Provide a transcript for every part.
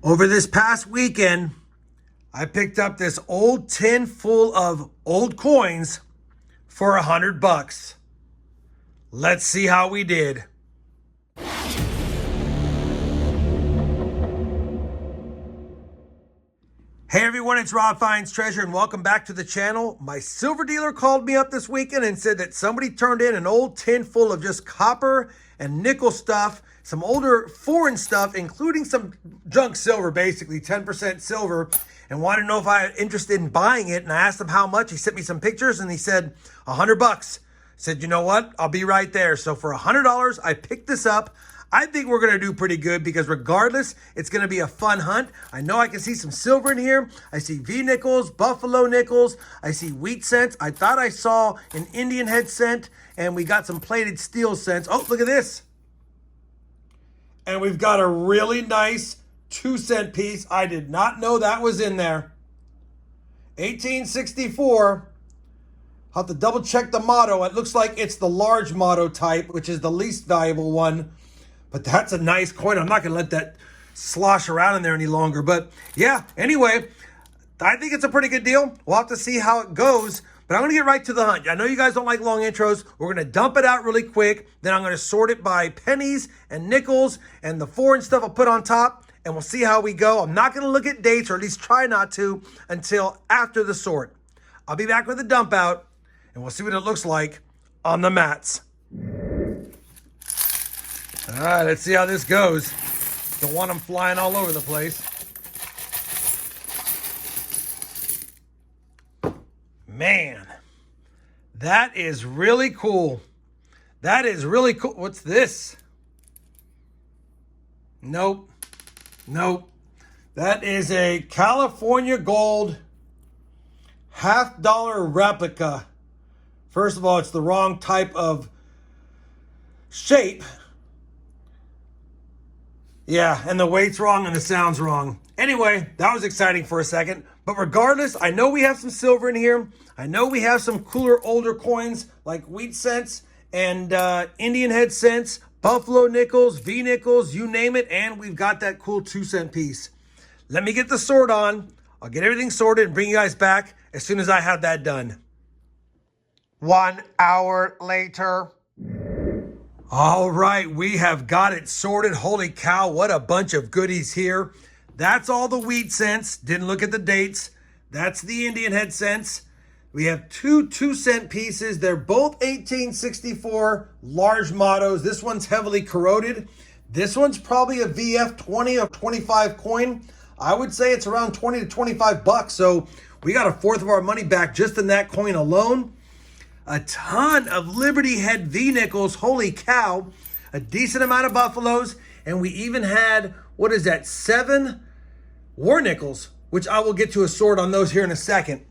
Over this past weekend, I picked up this old tin full of old coins for $100. Let's see how we did. Hey everyone, it's Rob Finds Treasure and welcome back to the channel. My silver dealer called me up this weekend and said that somebody turned in an old tin full of just copper and nickel stuff, some older foreign stuff, including some junk silver, basically 10% silver, and wanted to know if I was interested in buying it. And I asked him how much. He sent me some pictures and he said $100. I said, you know what? I'll be right there. So for $100, I picked this up. I think we're going to do pretty good because regardless, it's going to be a fun hunt. I know I can see some silver in here. I see V-nickels, buffalo nickels. I see wheat cents. I thought I saw an Indian head cent, and we got some plated steel cents. Oh, look at this. And we've got a really nice 2-cent piece. I did not know that was in there. 1864. I'll have to double check the motto. It looks like it's the large motto type, which is the least valuable one. But that's a nice coin. I'm not going to let that slosh around in there any longer. But yeah, anyway, I think it's a pretty good deal. We'll have to see how it goes. But I'm going to get right to the hunt. I know you guys don't like long intros. We're going to dump it out really quick. Then I'm going to sort it by pennies and nickels and the foreign stuff I'll put on top. And we'll see how we go. I'm not going to look at dates, or at least try not to, until after the sort. I'll be back with the dump out, and we'll see what it looks like on the mats. All right, let's see how this goes. Don't want them flying all over the place. Man, that is really cool. That is really cool. What's this? Nope. Nope. That is a California gold $50 replica. First of all, it's the wrong type of shape. Yeah, and the weight's wrong and the sound's wrong. Anyway, that was exciting for a second. But regardless, I know we have some silver in here. I know we have some cooler, older coins like wheat cents and Indian head cents, buffalo nickels, V-nickels, you name it. And we've got that cool 2-cent piece. Let me get the sort on. I'll get everything sorted and bring you guys back as soon as I have that done. 1 hour later. All right, we have got it sorted. Holy cow, what a bunch of goodies here. That's all the wheat cents. Didn't look at the dates. That's the Indian head cents. We have two 2-cent pieces. They're both 1864 large mottos. This one's heavily corroded. This one's probably a VF 20 or 25 coin. I would say it's around 20 to 25 bucks. So we got a fourth of our money back just in that coin alone. A ton of Liberty Head V-nickels, holy cow. A decent amount of buffaloes. And we even had, 7 war nickels, which I will get to a sort on those here in a second.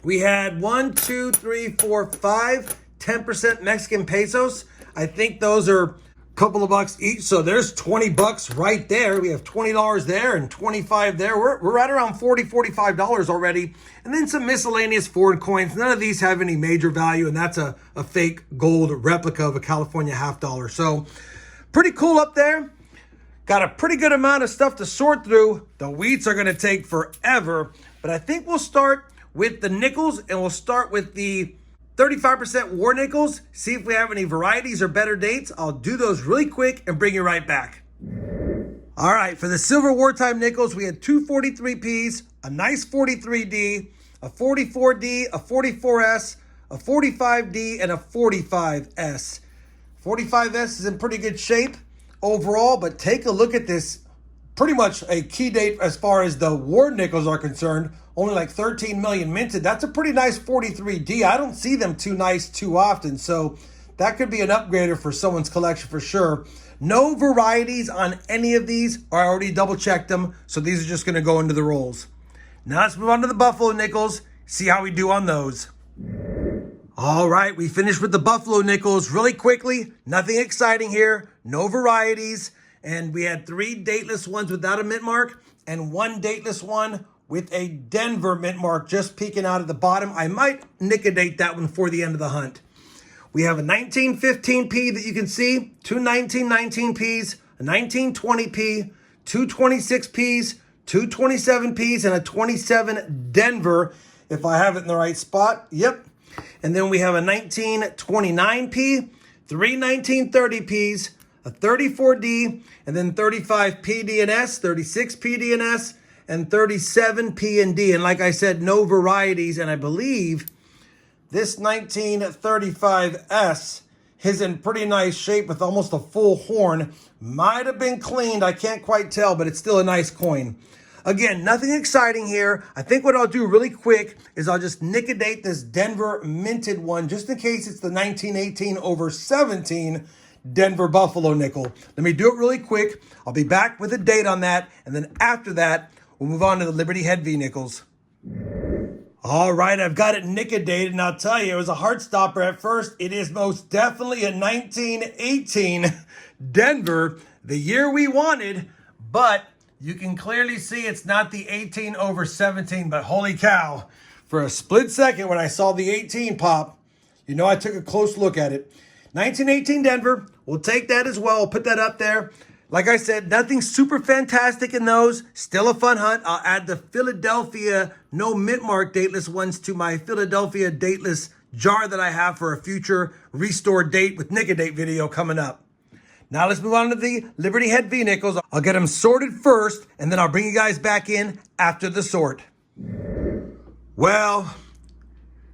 We had 1, 2, 3, 4, 5, 10% Mexican pesos. I think those are a couple of bucks each. So there's 20 bucks right there. We have $20 there and 25 there. We're right around $40, $45 already. And then some miscellaneous foreign coins. None of these have any major value, and that's a fake gold replica of a California $50. So pretty cool up there. Got a pretty good amount of stuff to sort through. The wheats are going to take forever, but I think we'll start with the nickels, and we'll start with the 35% war nickels. See if we have any varieties or better dates. I'll do those really quick and bring you right back. All right, for the silver wartime nickels, we had 2 43Ps, a nice 43D, a 44D, a 44S, a 45D, and a 45S. 45S is in pretty good shape overall, but take a look at this. Pretty much a key date as far as the war nickels are concerned. Only like 13 million minted. That's a pretty nice 43D. I don't see them too nice too often, so that could be an upgrader for someone's collection for sure. No varieties on any of these. I already double checked them, so these are just going to go into the rolls. Now let's move on to the buffalo nickels, see how we do on those. All right, we finished with the buffalo nickels really quickly. Nothing exciting here, no varieties. And we had 3 dateless ones without a mint mark and 1 dateless one with a Denver mint mark just peeking out at the bottom. I might nick a date that one for the end of the hunt. We have a 1915P that you can see, 2 1919Ps, a 1920P, 2 26Ps, 2 27Ps, and a 27 Denver, if I have it in the right spot. Yep. And then we have a 1929P, 3 1930Ps, a 34D, and then 35 PDNS, 36 PDNS, and 37 P&D. And like I said, no varieties. And I believe this 1935S is in pretty nice shape with almost a full horn. Might have been cleaned, I can't quite tell, but it's still a nice coin. Again, nothing exciting here. I think what I'll do really quick is I'll just nick-a-date this Denver minted one just in case it's the 1918/17 Denver Buffalo nickel. Let me do it really quick. I'll be back with a date on that, and then after that, we'll move on to the Liberty Head V nickels. All right, I've got it nick-a-dated, and I'll tell you, it was a heart stopper at first. It is most definitely a 1918 Denver, the year we wanted, but you can clearly see it's not the 18/17, but holy cow. For a split second when I saw the 18 pop, you know I took a close look at it. 1918 Denver, we'll take that as well. I'll put that up there. Like I said, nothing super fantastic in those. Still a fun hunt. I'll add the Philadelphia no mint mark dateless ones to my Philadelphia dateless jar that I have for a future restore date with nick-a-date video coming up. Now let's move on to the Liberty Head V nickels. I'll get them sorted first, and then I'll bring you guys back in after the sort. Well,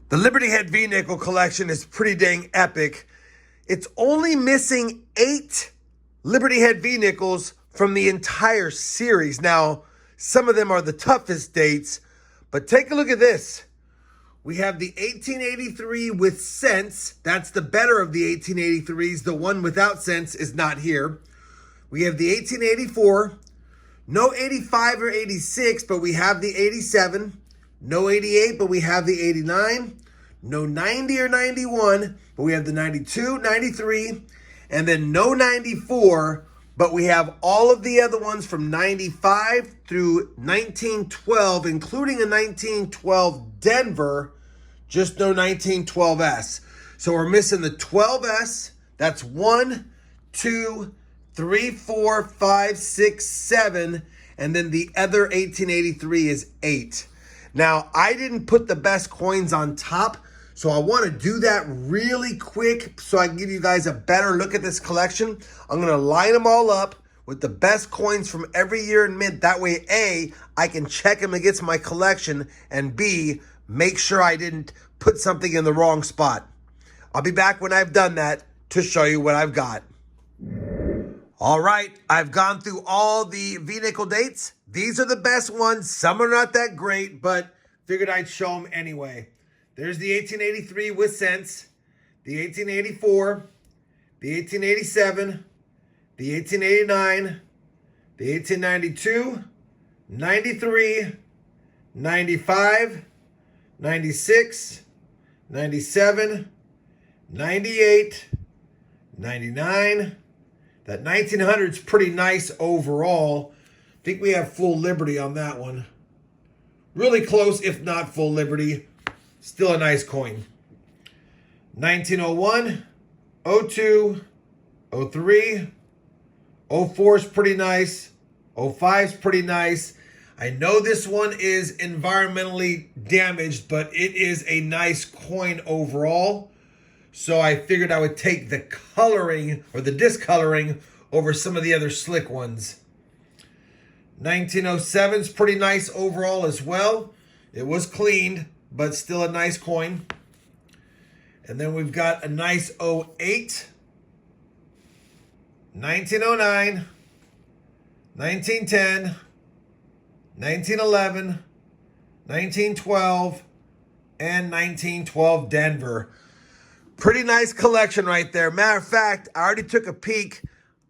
the Liberty Head V nickel collection is pretty dang epic. It's only missing 8 Liberty Head V nickels from the entire series. Now, some of them are the toughest dates, but take a look at this. We have the 1883 with cents. That's the better of the 1883s. The one without cents is not here. We have the 1884. No 85 or 86, but we have the 87. No 88, but we have the 89. No 90 or 91, but we have the 92, 93. And then no 94, but we have all of the other ones from 95 through 1912, including a 1912 Denver, just no 1912S. So we're missing the 12S. That's 1, 2, 3, 4, 5, 6, 7. And then the other 1883 is 8. Now, I didn't put the best coins on top, so I want to do that really quick so I can give you guys a better look at this collection. I'm going to line them all up with the best coins from every year in mint. That way, A, I can check them against my collection, and B, make sure I didn't put something in the wrong spot. I'll be back when I've done that to show you what I've got. All right, I've gone through all the V-nickel dates. These are the best ones. Some are not that great, but figured I'd show them anyway. There's the 1883 with cents, the 1884, the 1887, the 1889, the 1892, 93, 95, 96, 97, 98, 99. That 1900 is pretty nice overall. I think we have full Liberty on that one. Really close, if not full Liberty. Still a nice coin. 1901, 02, 03, 04 is pretty nice. 05 is pretty nice. I know this one is environmentally damaged, but it is a nice coin overall. So I figured I would take the coloring or the discoloring over some of the other slick ones. 1907 is pretty nice overall as well. It was cleaned, but still a nice coin. And then we've got a nice 08, 1909, 1910, 1911, 1912, and 1912 Denver. Pretty nice collection right there. Matter of fact, I already took a peek.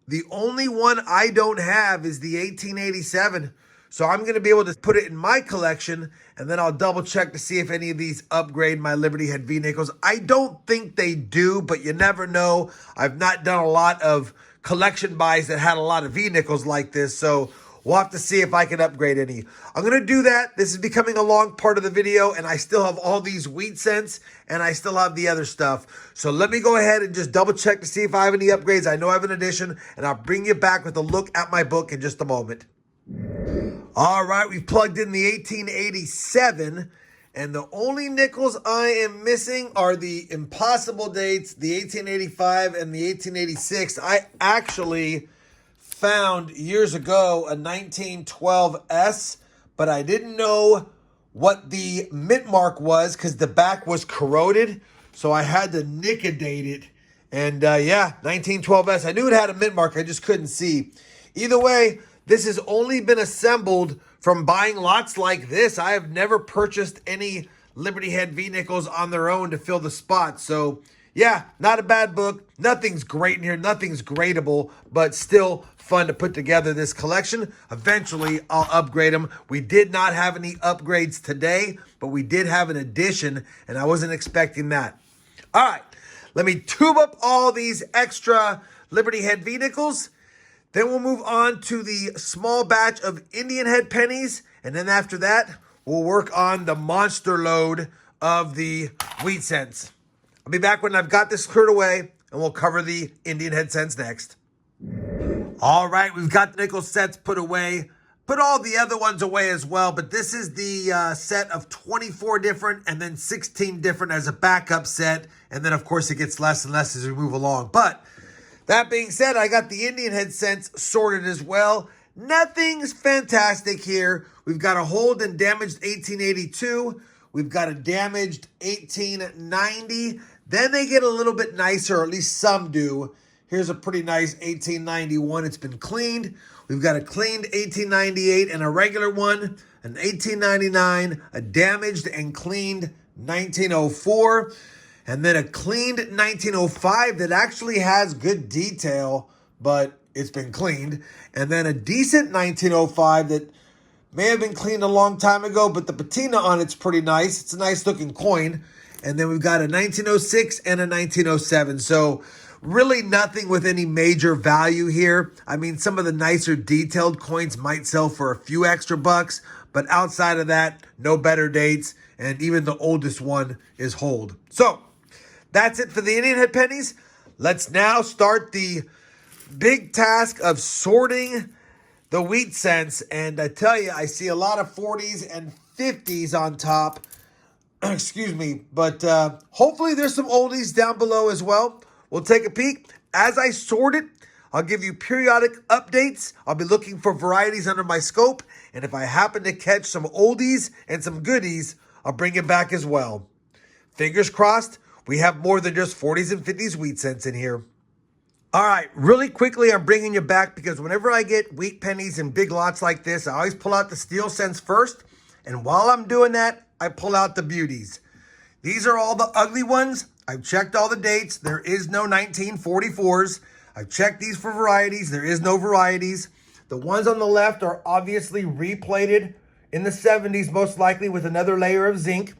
The only one I don't have is the 1887. So I'm going to be able to put it in my collection, and then I'll double check to see if any of these upgrade my Liberty Head V-nickels. I don't think they do, but you never know. I've not done a lot of collection buys that had a lot of V-nickels like this, so we'll have to see if I can upgrade any. I'm going to do that. This is becoming a long part of the video, and I still have all these wheat cents, and I still have the other stuff. So let me go ahead and just double check to see if I have any upgrades. I know I have an addition, and I'll bring you back with a look at my book in just a moment. All right, we've plugged in the 1887, and the only nickels I am missing are the impossible dates, the 1885 and the 1886. I actually found years ago a 1912S, but I didn't know what the mint mark was because the back was corroded, so I had to nicodate it. And yeah, 1912S. I knew it had a mint mark, I just couldn't see. Either way, this has only been assembled from buying lots like this. I have never purchased any Liberty Head V-Nickels on their own to fill the spot. So yeah, not a bad book. Nothing's great in here. Nothing's gradable, but still fun to put together this collection. Eventually, I'll upgrade them. We did not have any upgrades today, but we did have an addition, and I wasn't expecting that. All right, let me tube up all these extra Liberty Head V-Nickels. Then we'll move on to the small batch of Indian Head pennies. And then after that, we'll work on the monster load of the wheat cents. I'll be back when I've got this cleared away, and we'll cover the Indian Head cents next. All right, we've got the nickel sets put away. Put all the other ones away as well, but this is the set of 24 different and then 16 different as a backup set. And then, of course, it gets less and less as we move along. But that being said, I got the Indian Head cents sorted as well. Nothing's fantastic here. We've got a hold and damaged 1882. We've got a damaged 1890. Then they get a little bit nicer, or at least some do. Here's a pretty nice 1891. It's been cleaned. We've got a cleaned 1898 and a regular one, an 1899, a damaged and cleaned 1904. And then a cleaned 1905 that actually has good detail, but it's been cleaned. And then a decent 1905 that may have been cleaned a long time ago, but the patina on it's pretty nice. It's a nice looking coin. And then we've got a 1906 and a 1907. So really nothing with any major value here. I mean, some of the nicer detailed coins might sell for a few extra bucks, but outside of that, no better dates. And even the oldest one is hold. So that's it for the Indian Head pennies. Let's now start the big task of sorting the wheat cents. And I tell you, I see a lot of 40s and 50s on top. Excuse me. But hopefully there's some oldies down below as well. We'll take a peek. As I sort it, I'll give you periodic updates. I'll be looking for varieties under my scope. And if I happen to catch some oldies and some goodies, I'll bring it back as well. Fingers crossed. We have more than just 40s and 50s wheat cents in here. All right, really quickly, I'm bringing you back because whenever I get wheat pennies in big lots like this, I always pull out the steel cents first. And while I'm doing that, I pull out the beauties. These are all the ugly ones. I've checked all the dates. There is no 1944s. I've checked these for varieties. There is no varieties. The ones on the left are obviously replated in the 70s, most likely with another layer of zinc.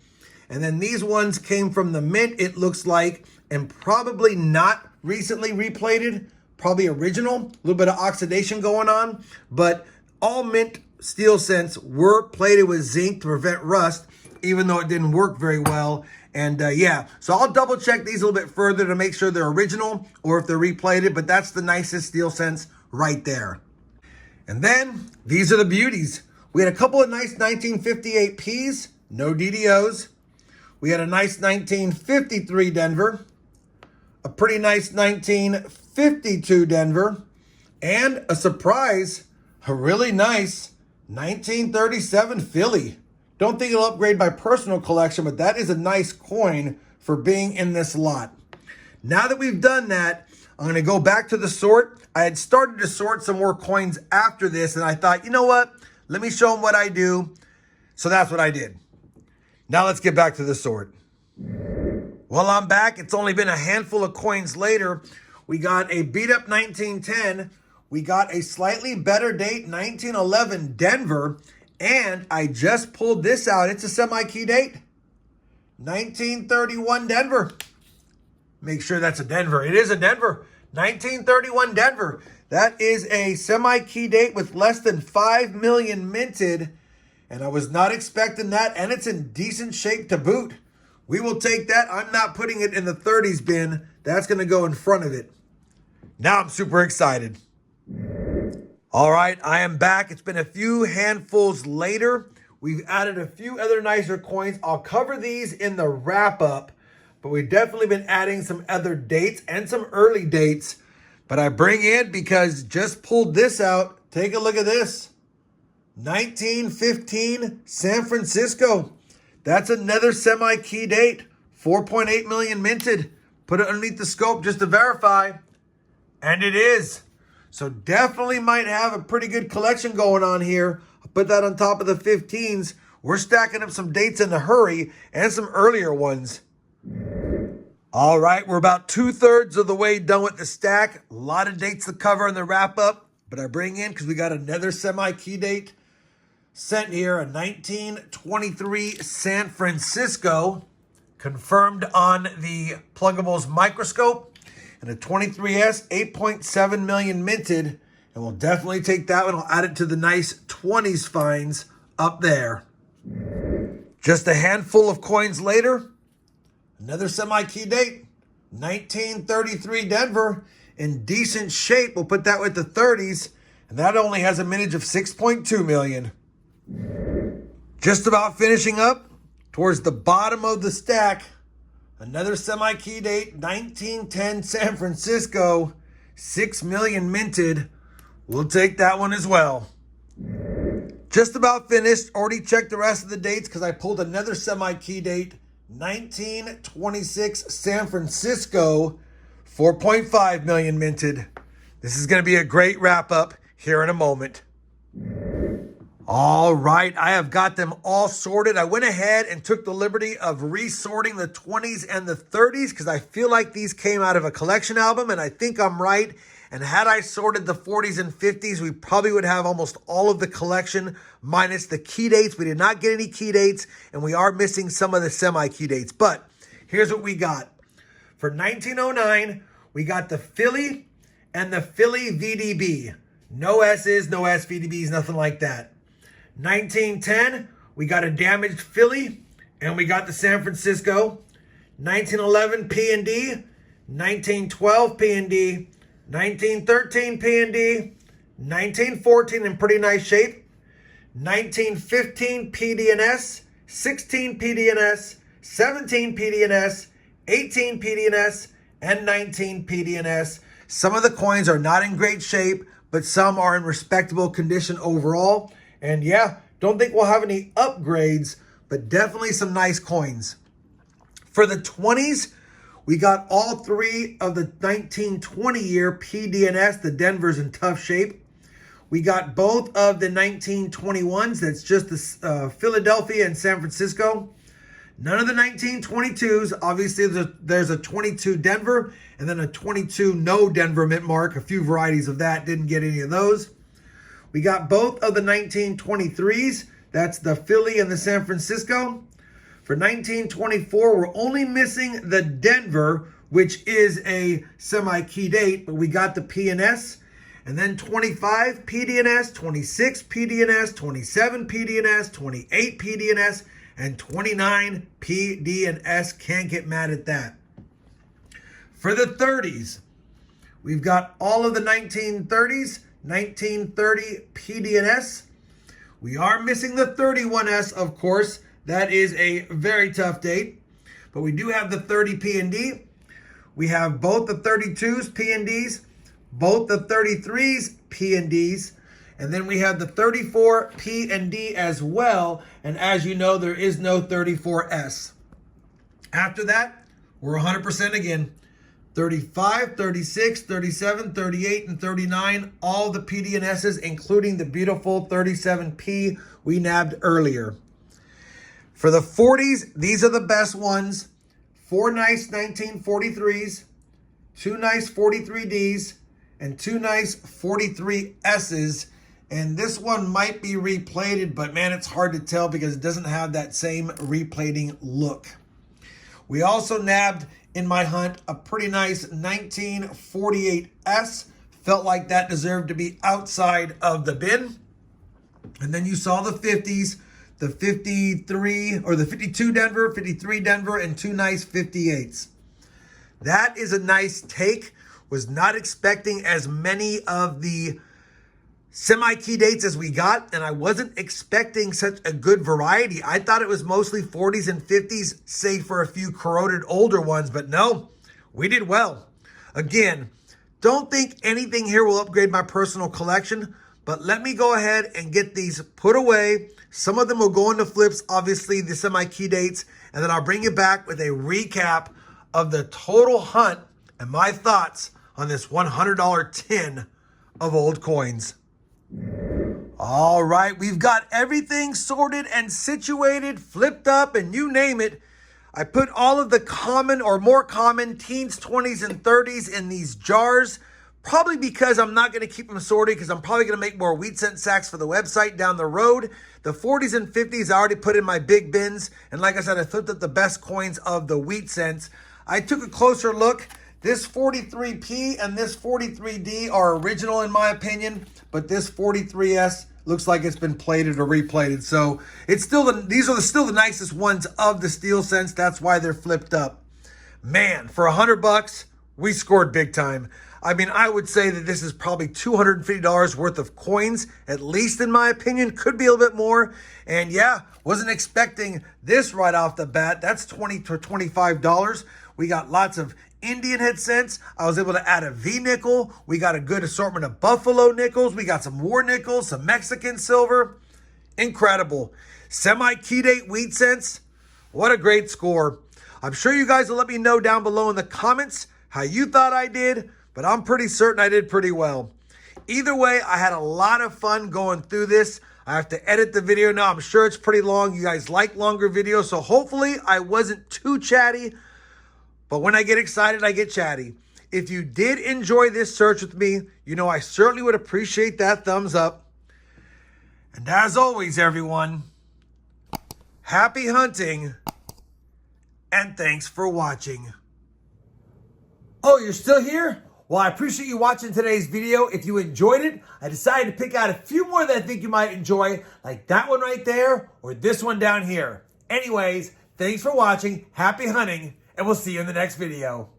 And then these ones came from the mint, it looks like, and probably not recently replated, probably original, a little bit of oxidation going on, but all mint steel cents were plated with zinc to prevent rust, even though it didn't work very well. And yeah, so I'll double check these a little bit further to make sure they're original or if they're replated, but that's the nicest steel cents right there. And then these are the beauties. We had a couple of nice 1958 Ps, no DDOs. We had a nice 1953 Denver, a pretty nice 1952 Denver, and a surprise, a really nice 1937 Philly. Don't think it'll upgrade my personal collection, but that is a nice coin for being in this lot. Now that we've done that, I'm going to go back to the sort. I had started to sort some more coins after this, and I thought, you know what? Let me show them what I do. So that's what I did. Now let's get back to the sort. Well, I'm back. It's only been a handful of coins later. We got a beat up 1910. We got a slightly better date 1911 Denver. And I just pulled this out. It's a semi-key date. 1931 Denver. Make sure that's a Denver. It is a Denver. 1931 Denver. That is a semi-key date with less than 5 million minted. And I was not expecting that. And it's in decent shape to boot. We will take that. I'm not putting it in the 30s bin. That's going to go in front of it. Now I'm super excited. All right, I am back. It's been a few handfuls later. We've added a few other nicer coins. I'll cover these in the wrap up, but we've definitely been adding some other dates and some early dates. But I bring in because just pulled this out. Take a look at this. 1915 San Francisco. That's another semi-key date. 4.8 million minted. Put it underneath the scope just to verify. And it is. So definitely might have a pretty good collection going on here. I'll put that on top of the 15s. We're stacking up some dates in a hurry and some earlier ones. All right, we're about 2/3 of the way done with the stack. A lot of dates to cover in the wrap up, but I bring in because we got another semi-key date sent here, a 1923 San Francisco, confirmed on the Pluggables Microscope. And a 23S, 8.7 million minted. And we'll definitely take that one. I'll add it to the nice 20s finds up there. Just a handful of coins later, another semi-key date. 1933 Denver, in decent shape. We'll put that with the 30s. And that only has a mintage of 6.2 million. Just about finishing up towards the bottom of the stack. Another semi-key date, 1910 San Francisco, 6 million minted. We'll take that one as well. Just about finished. Already checked the rest of the dates because I pulled another semi-key date, 1926 San Francisco, 4.5 million minted. This is going to be a great wrap-up here in a moment. All right, I have got them all sorted. I went ahead and took the liberty of resorting the 20s and the 30s because I feel like these came out of a collection album, and I think I'm right. And had I sorted the 40s and 50s, we probably would have almost all of the collection minus the key dates. We did not get any key dates, and we are missing some of the semi-key dates. But here's what we got. For 1909, we got the Philly and the Philly VDB. No S's, no SVDBs, nothing like that. 1910, we got a damaged Philly, and we got the San Francisco. 1911, P&D. 1912, P&D. 1913, P&D. 1914, in pretty nice shape. 1915, PD&S. 16 PD&S. 17 PD&S. 18 PD&S. And 19 PD&S. Some of the coins are not in great shape, but some are in respectable condition overall. And yeah, don't think we'll have any upgrades, but definitely some nice coins. For the 20s, we got all three of the 1920 year PD&S. The Denver's in tough shape. We got both of the 1921s. That's just the Philadelphia and San Francisco. None of the 1922s. Obviously, there's a 22 Denver and then a 22 no Denver mint mark. A few varieties of that. Didn't get any of those. We got both of the 1923s. That's the Philly and the San Francisco. For 1924, we're only missing the Denver, which is a semi-key date, but we got the P&S. And then 25 PD&S, 26 PD&S, 27 PD&S, 28 PD&S, and 29 PD&S. Can't get mad at that. For the 30s, we've got all of the 1930s. 1930 PD&S. We are missing the 31S, of course. That is a very tough date. But we do have the 30 P&D. We have both the 32s P&Ds, both the 33s P&Ds, and then we have the 34 P&D as well. And as you know, there is no 34S. After that, we're 100% again. 35, 36, 37, 38, and 39, all the PD&S's, including the beautiful 37P we nabbed earlier. For the 40s, these are the best ones. 4 nice 1943s, 2 nice 43Ds, and 2 nice 43S's. And this one might be replated, but man, it's hard to tell because it doesn't have that same replating look. We also nabbed in my hunt a pretty nice 1948S. Felt like that deserved to be outside of the bin. And then you saw the 50s, the 53 or the 52 Denver, 53 Denver, and 2 nice 58s. That is a nice take. Was not expecting as many of the semi-key dates as we got, and I wasn't expecting such a good variety. I thought it was mostly 40s and 50s, save for a few corroded older ones, but no, we did well. Again, don't think anything here will upgrade my personal collection, but let me go ahead and get these put away. Some of them will go into flips, obviously the semi-key dates, and then I'll bring you back with a recap of the total hunt and my thoughts on this $100 tin of old coins. All right, we've got everything sorted and situated, flipped up, and you name it. I put all of the common or more common teens, 20s, and 30s in these jars, probably because I'm not going to keep them sorted because I'm probably going to make more wheat cent sacks for the website down the road. The 40s and 50s I already put in my big bins, and like I said, I flipped up the best coins of the wheat cents. I took a closer look. This 43P and this 43D are original in my opinion, but this 43S looks like it's been plated or replated. So it's still these are still the nicest ones of the steel cents. That's why they're flipped up. Man, for $100, we scored big time. I mean, I would say that this is probably $250 worth of coins, at least in my opinion. Could be a little bit more. And yeah, wasn't expecting this right off the bat. That's $20 to $25. We got lots of Indian head cents. I was able to add a V nickel. We got a good assortment of Buffalo nickels. We got some war nickels, some Mexican silver. Incredible. Semi-key date wheat cents. What a great score. I'm sure you guys will let me know down below in the comments how you thought I did, but I'm pretty certain I did pretty well. Either way, I had a lot of fun going through this. I have to edit the video now. I'm sure it's pretty long. You guys like longer videos, so hopefully I wasn't too chatty. But when I get excited, I get chatty. If you did enjoy this search with me, you know I certainly would appreciate that thumbs up. And as always, everyone, happy hunting, and thanks for watching. Oh, you're still here? Well, I appreciate you watching today's video. If you enjoyed it, I decided to pick out a few more that I think you might enjoy, like that one right there or this one down here. Anyways, thanks for watching, happy hunting, and we'll see you in the next video.